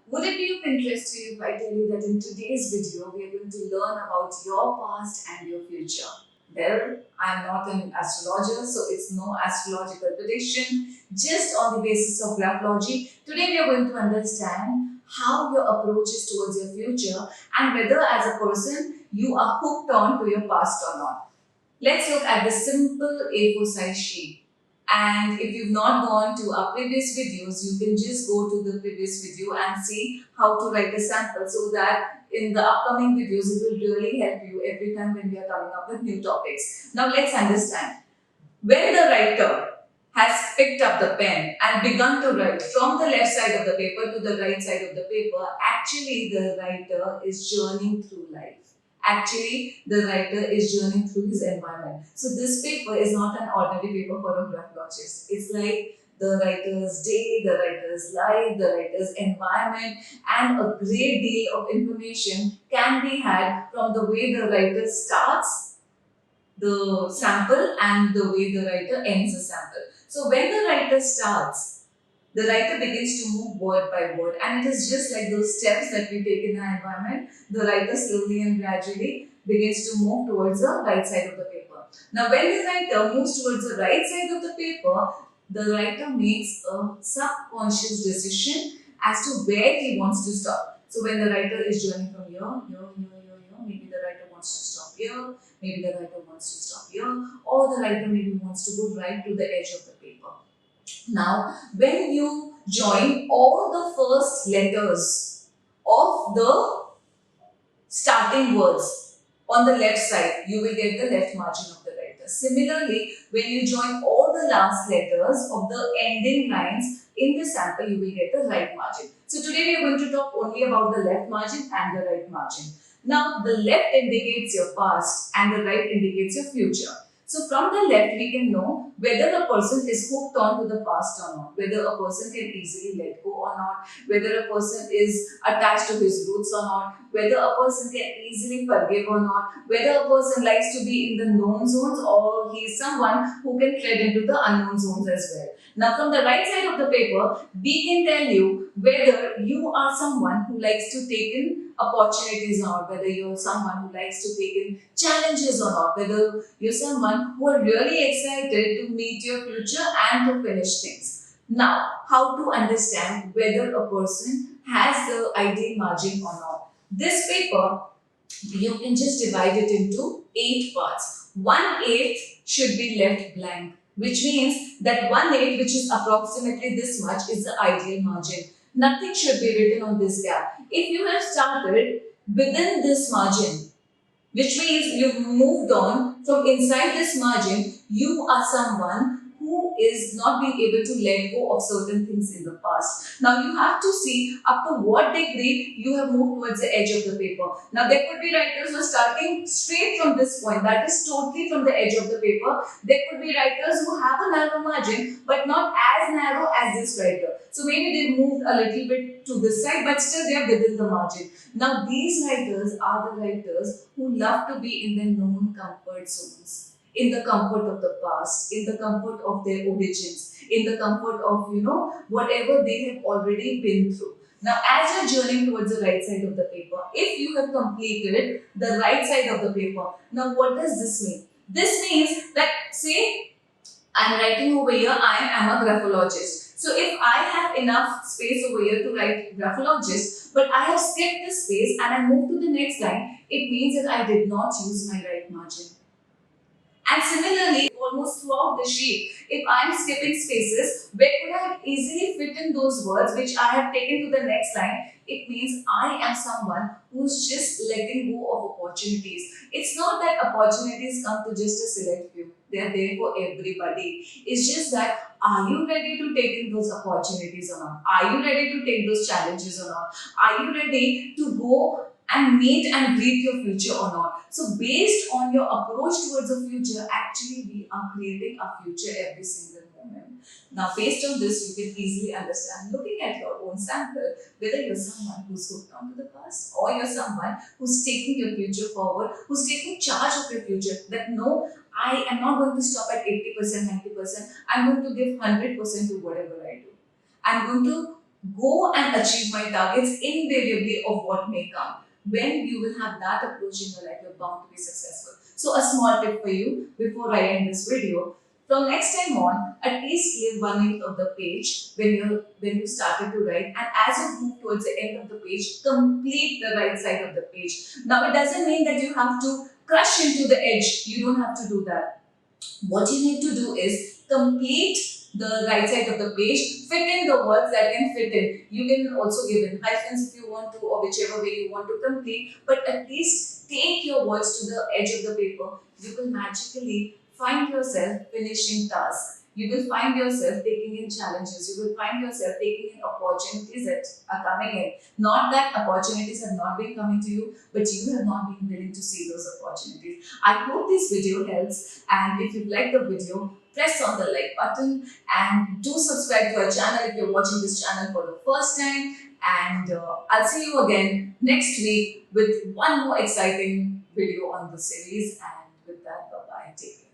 Would it be of interest to you if I tell you that in today's video we are going to learn about your past and your future? Well, I am not an astrologer, so it's no astrological prediction, just on the basis of graphology. Today we are going to understand how your approach is towards your future and whether as a person you are hooked on to your past or not. Let's look at the simple A4 size sheet. And if you've not gone to our previous videos, you can just go to the previous video and see how to write a sample so that in the upcoming videos it will really help you every time when we are coming up with new topics. Now let's understand. When the writer has picked up the pen and begun to write from the left side of the paper to the right side of the paper, actually the writer is journeying through life. Actually, the writer is journeying through his environment. So this paper is not an ordinary paper for a graphologist. It's like the writer's day, the writer's life, the writer's environment, and a great deal of information can be had from the way the writer starts the sample and the way the writer ends the sample. So when the writer starts, the writer begins to move word by word, and it is just like those steps that we take in our environment. The writer slowly and gradually begins to move towards the right side of the paper. Now, when the writer moves towards the right side of the paper, the writer makes a subconscious decision as to where he wants to stop. So, when the writer is journeying from here, maybe the writer wants to stop here, maybe the writer wants to stop here, or the writer maybe wants to go right to the edge of the paper. Now, when you join all the first letters of the starting words on the left side, you will get the left margin of the writer. Similarly, when you join all the last letters of the ending lines in the sample, you will get the right margin. So today we are going to talk only about the left margin and the right margin. Now, the left indicates your past and the right indicates your future. So from the left, we can know whether a person is hooked on to the past or not, whether a person can easily let go or not, whether a person is attached to his roots or not, whether a person can easily forgive or not, whether a person likes to be in the known zones or he is someone who can tread into the unknown zones as well. Now, from the right side of the paper, we can tell you whether you are someone who likes to take in opportunities or not, whether you're someone who likes to take in challenges or not, whether you're someone who are really excited to meet your future and to finish things. Now, how to understand whether a person has the ideal margin or not. This paper, you can just divide it into 8 parts. 1/8 should be left blank, which means that 1/8, which is approximately this much, is the ideal margin. Nothing should be written on this gap. If you have started within this margin, which means you've moved on from inside this margin, you are someone who is not being able to let go of certain things in the past. Now you have to see up to what degree you have moved towards the edge of the paper. Now there could be writers who are starting straight from this point, that is totally from the edge of the paper. There could be writers who have a narrow margin but not as narrow as this writer. So maybe they moved a little bit to this side but still they are within the margin. Now these writers are the writers who love to be in their known comfort zones, in the comfort of the past, in the comfort of their origins, in the comfort of, whatever they have already been through. Now, as you're journeying towards the right side of the paper, if you have completed the right side of the paper, now what does this mean? This means that, say, I'm writing over here, I am a graphologist. So if I have enough space over here to write graphologist, but I have skipped this space and I move to the next line, it means that I did not use my right margin. And similarly, almost throughout the sheet, if I am skipping spaces, where could I have easily fit in those words which I have taken to the next line? It means I am someone who's just letting go of opportunities. It's not that opportunities come to just a select few. They are there for everybody. It's just that are you ready to take in those opportunities or not? Are you ready to take those challenges or not? Are you ready to go and meet and greet your future or not? So, based on your approach towards the future, actually, we are creating a future every single moment. Now, based on this, you can easily understand, looking at your own sample, whether you're someone who's hooked on to the past or you're someone who's taking your future forward, who's taking charge of your future. That no, I am not going to stop at 80%, 90%. I'm going to give 100% to whatever I do. I'm going to go and achieve my targets invariably of what may come. When you will have that approach in your life, you're bound to be successful. So a small tip for you before I end this video. From next time on, at least leave 1/8 of the page when you started to write, and as you move towards the end of the page, complete the right side of the page. Now it doesn't mean that you have to crush into the edge. You don't have to do that. What you need to do is complete the right side of the page, fit in the words that can fit in. You can also give in hyphens if you want to, or whichever way you want to complete, but at least take your words to the edge of the paper. You will magically find yourself finishing tasks. You will find yourself taking in challenges. You will find yourself taking in opportunities that are coming in. Not that opportunities have not been coming to you, but you have not been willing to see those opportunities. I hope this video helps, and if you like the video, press on the like button and do subscribe to our channel if you're watching this channel for the first time. And I'll see you again next week with one more exciting video on the series. And with that, bye bye. Take care.